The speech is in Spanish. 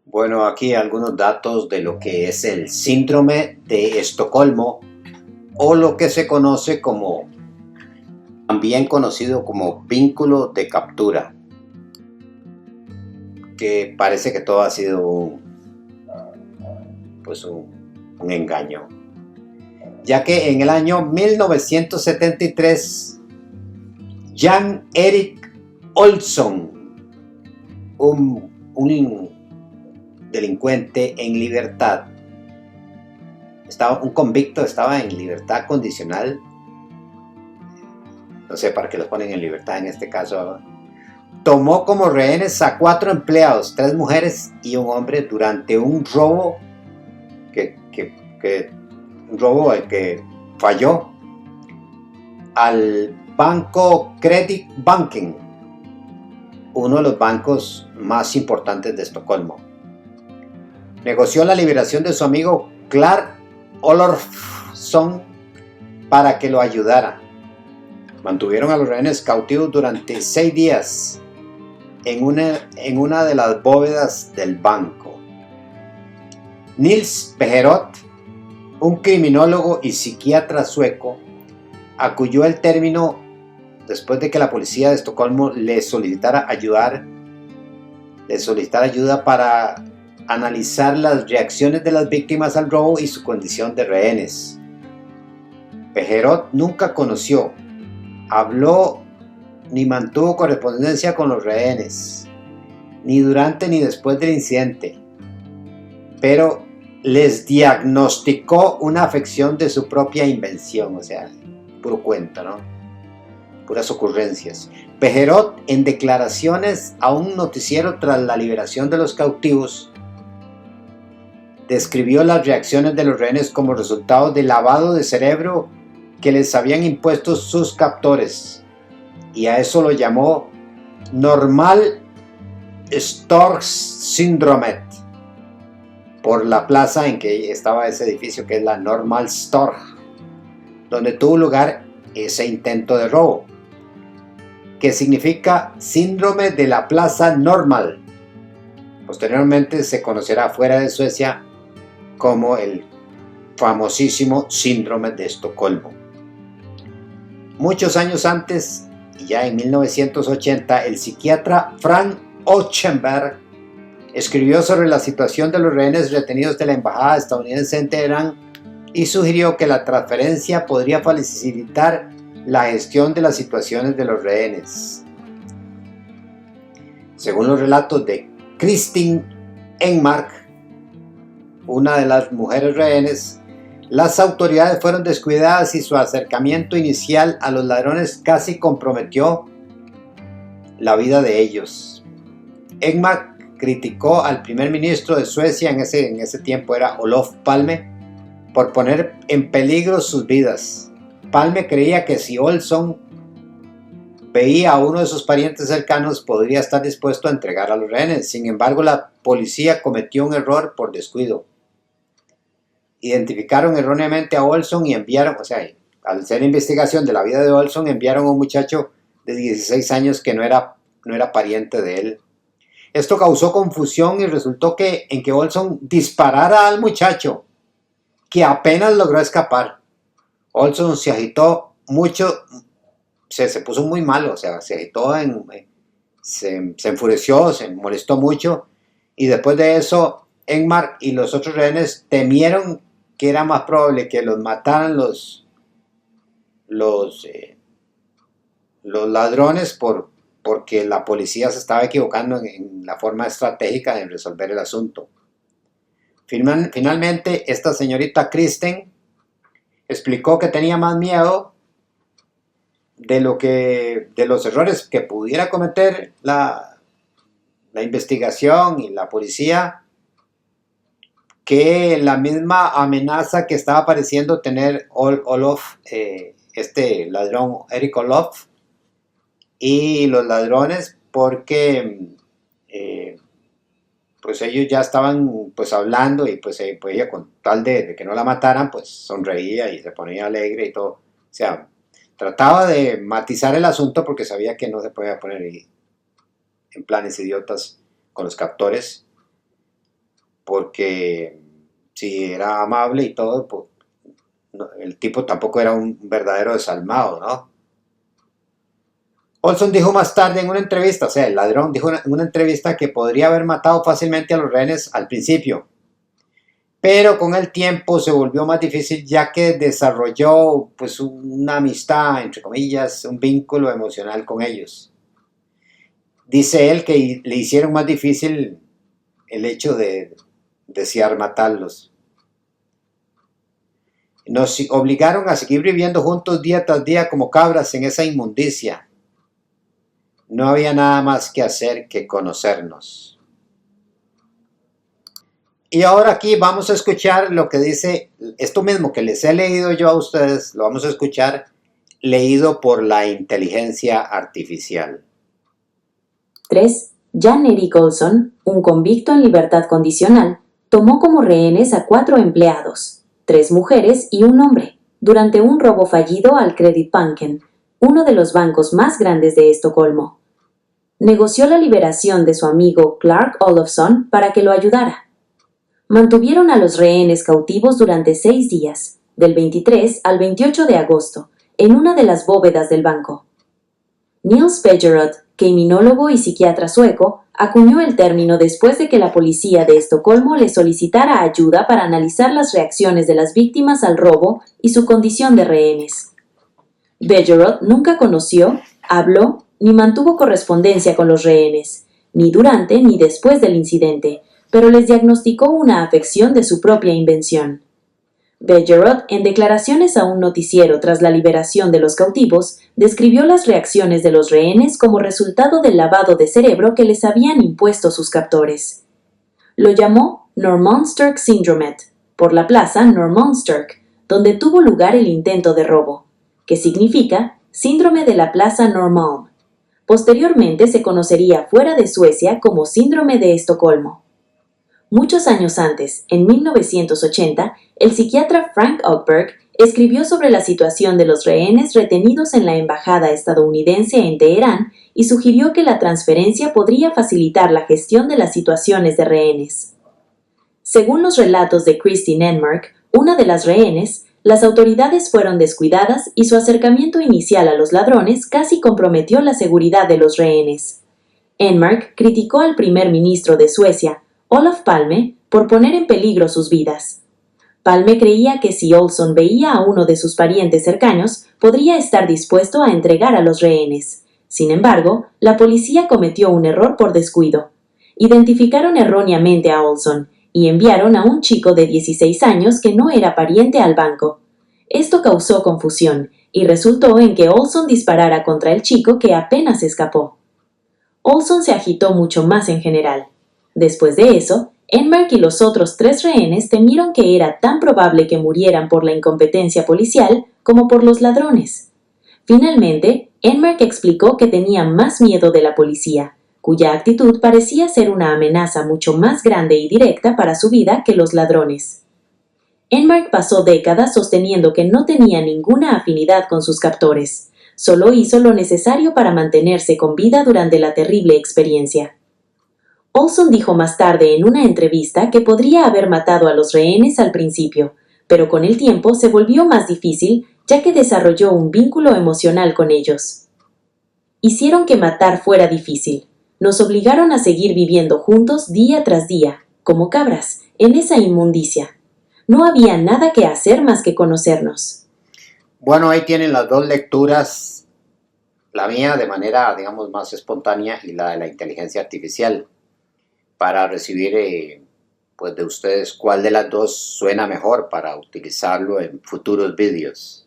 Bueno, aquí algunos datos de lo que es el síndrome de Estocolmo o lo que se conoce como, también conocido como vínculo de captura, que parece que todo ha sido un engaño, ya que en el año 1973 Jan Erik Olsson, un delincuente en libertad, un convicto, estaba en libertad condicional, no sé para qué los ponen en libertad en este caso, ¿verdad? Tomó como rehenes a 4 empleados, 3 mujeres y un hombre durante un robo que falló al banco Credit Banking, uno de los bancos más importantes de Estocolmo. Negoció la liberación de su amigo Clark Olofsson para que lo ayudara. Mantuvieron a los rehenes cautivos durante 6 días en una de las bóvedas del banco. Nils Bejerot, un criminólogo y psiquiatra sueco, acudió el término después de que la policía de Estocolmo le solicitara ayuda para analizar las reacciones de las víctimas al robo y su condición de rehenes. Bejerot nunca conoció, habló ni mantuvo correspondencia con los rehenes, ni durante ni después del incidente, pero les diagnosticó una afección de su propia invención, o sea, puro cuento, ¿no? Puras ocurrencias. Bejerot, en declaraciones a un noticiero tras la liberación de los cautivos, describió las reacciones de los rehenes como resultado del lavado de cerebro que les habían impuesto sus captores, y a eso lo llamó Normal Storsyndromet, por la plaza en que estaba ese edificio, que es la Normal Storg, donde tuvo lugar ese intento de robo, que significa síndrome de la plaza normal. Posteriormente se conocerá fuera de Suecia como el famosísimo síndrome de Estocolmo. Muchos años antes, ya en 1980, el psiquiatra Frank Ochsenberg escribió sobre la situación de los rehenes retenidos de la embajada estadounidense en Teherán y sugirió que la transferencia podría facilitar la gestión de las situaciones de los rehenes. Según los relatos de Kristin Enmark, una de las mujeres rehenes, las autoridades fueron descuidadas y su acercamiento inicial a los ladrones casi comprometió la vida de ellos. Enmark criticó al primer ministro de Suecia en ese tiempo, era Olof Palme, por poner en peligro sus vidas. Palme creía que si Olsson veía a uno de sus parientes cercanos, podría estar dispuesto a entregar a los rehenes. Sin embargo, la policía cometió un error por descuido. Identificaron erróneamente a Olsson y enviaron, al hacer investigación de la vida de Olsson, enviaron a un muchacho de 16 años que no era pariente de él. Esto causó confusión y resultó en que Olsson disparara al muchacho, que apenas logró escapar. Olsson se agitó mucho, se puso muy malo, se agitó, se enfureció, se molestó mucho, y después de eso Enmark y los otros rehenes temieron que era más probable que los mataran los ladrones porque la policía se estaba equivocando en la forma estratégica de resolver el asunto. Finalmente, esta señorita Kristen explicó que tenía más miedo de los errores que pudiera cometer la investigación y la policía, que la misma amenaza que estaba pareciendo tener Olof, este ladrón Erik Olof, y los ladrones, porque pues ellos ya estaban pues hablando, y pues ella, con tal de que no la mataran, pues sonreía y se ponía alegre y todo. O sea, trataba de matizar el asunto porque sabía que no se podía poner en planes idiotas con los captores. porque si era amable y todo, pues, el tipo tampoco era un verdadero desalmado, ¿no? Olson dijo más tarde en una entrevista, o sea, el ladrón dijo en una entrevista que podría haber matado fácilmente a los rehenes al principio, pero con el tiempo se volvió más difícil ya que desarrolló pues una amistad, entre comillas, un vínculo emocional con ellos. Dice él que le hicieron más difícil el hecho de desear matarlos. Nos obligaron a seguir viviendo juntos día tras día como cabras en esa inmundicia. No había nada más que hacer que conocernos. Y ahora aquí vamos a escuchar lo que dice, esto mismo que les he leído yo a ustedes, lo vamos a escuchar leído por la inteligencia artificial. 3. Jan Erik Olson, un convicto en libertad condicional, tomó como rehenes a 4 empleados, 3 mujeres y un hombre, durante un robo fallido al Kreditbanken, uno de los bancos más grandes de Estocolmo. Negoció la liberación de su amigo Clark Olofsson para que lo ayudara. Mantuvieron a los rehenes cautivos durante 6 días, del 23 al 28 de agosto, en una de las bóvedas del banco. Nils Bejerot, criminólogo y psiquiatra sueco, acuñó el término después de que la policía de Estocolmo le solicitara ayuda para analizar las reacciones de las víctimas al robo y su condición de rehenes. Bejerot nunca conoció, habló ni mantuvo correspondencia con los rehenes, ni durante ni después del incidente, pero les diagnosticó una afección de su propia invención. Bejerot, en declaraciones a un noticiero tras la liberación de los cautivos, describió las reacciones de los rehenes como resultado del lavado de cerebro que les habían impuesto sus captores. Lo llamó Norrmalmstorg Syndromet, por la plaza Norrmalmstorg, donde tuvo lugar el intento de robo, que significa síndrome de la plaza Norrmalm. Posteriormente se conocería fuera de Suecia como síndrome de Estocolmo. Muchos años antes, en 1980, el psiquiatra Frank Ökberg escribió sobre la situación de los rehenes retenidos en la embajada estadounidense en Teherán y sugirió que la transferencia podría facilitar la gestión de las situaciones de rehenes. Según los relatos de Christine Enmark, una de las rehenes, las autoridades fueron descuidadas y su acercamiento inicial a los ladrones casi comprometió la seguridad de los rehenes. Enmark criticó al primer ministro de Suecia, Olof Palme, por poner en peligro sus vidas. Palme creía que si Olson veía a uno de sus parientes cercanos, podría estar dispuesto a entregar a los rehenes. Sin embargo, la policía cometió un error por descuido. Identificaron erróneamente a Olson y enviaron a un chico de 16 años que no era pariente al banco. Esto causó confusión y resultó en que Olson disparara contra el chico que apenas escapó. Olson se agitó mucho más en general. Después de eso, Enmark y los otros 3 rehenes temieron que era tan probable que murieran por la incompetencia policial como por los ladrones. Finalmente, Enmark explicó que tenía más miedo de la policía, cuya actitud parecía ser una amenaza mucho más grande y directa para su vida que los ladrones. Enmark pasó décadas sosteniendo que no tenía ninguna afinidad con sus captores, solo hizo lo necesario para mantenerse con vida durante la terrible experiencia. Olson dijo más tarde en una entrevista que podría haber matado a los rehenes al principio, pero con el tiempo se volvió más difícil ya que desarrolló un vínculo emocional con ellos. Hicieron que matar fuera difícil. Nos obligaron a seguir viviendo juntos día tras día, como cabras, en esa inmundicia. No había nada que hacer más que conocernos. Bueno, ahí tienen las dos lecturas, la mía de manera, digamos, más espontánea y la de la inteligencia artificial, para recibir pues de ustedes cuál de las dos suena mejor para utilizarlo en futuros vídeos.